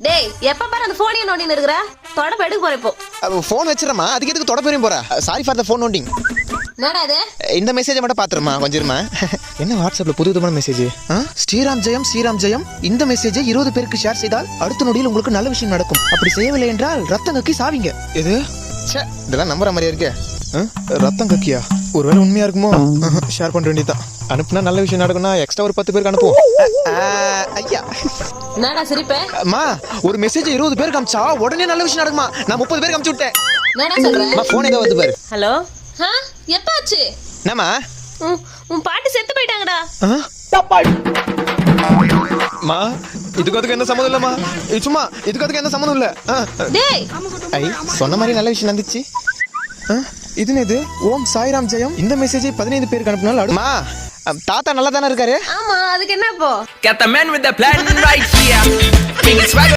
டேய் எப்ப பாரு அந்த போனையே நோண்டின்னு இருக்கற தொடப்ப எடுக்க போற இப்போ ஃபோன் வச்சிரமா அதுக்கு எதுக்கு தொட போறேன் போற சாரி ஃபார் த ஃபோன் நோண்டிங் என்னடா இது இந்த மெசேஜை மட்டும் பாத்துருமா கொஞ்சம் இருமா என்ன வாட்ஸ்அப்ல புது விதமான மெசேஜ் ஸ்ரீராம் ஜெயம் இந்த மெசேஜை 20 பேருக்கு ஷேர் செய்தால் அடுத்த நொடியில் உங்களுக்கு நல்ல விஷயம் நடக்கும் அப்படி செய்யவில்லை என்றால் ரத்தம் கக்கி சாவீங்க இது இதெல்லாம் நம்புற மாதிரியா இருக்கு ரத்தம் கக்கியா ஒருவேளை உண்மையா இருக்குமோ ஷேர் பண்ண வேண்டியதான் அனுப்புனா நல்ல விஷயம் நடக்கும்னா எக்ஸ்ட்ரா ஒரு 10 பேருக்கு அனுப்புவோம் ஐயா என்னடா சிரிப்பே அம்மா ஒரு மெசேஜ் 20 பேருக்கு அனுப்பிச்சா உடனே நல்ல விஷயம் நடக்குமா நான் 30 பேருக்கு அனுப்பிச்சு விட்டேன் என்னடா சொல்ற அம்மா போன் ஏதோ வந்து பாரு ஹலோ எப்ப ஆச்சு என்னம்மா உன் பாட்டி செத்து போயிட்டாங்கடா மா இதுக்கு என்ன சம்மந்தம் இல்லம்மா சும்மா இதுக்கு என்ன சம்மந்தம் இல்ல டேய் ஐ சொன்ன மாதிரி நல்ல விஷயம் நடந்துச்சு இது இது ஓம் சாய்ராம் ஜெயம் இந்த மெசேஜை 15 பேருக்கு அனுப்புனால அம்மா தாத்தா நல்லா தானே இருக்காரு ஆமா அதுக்கு என்ன இப்போ Got the man with the plan right here. King is swagger.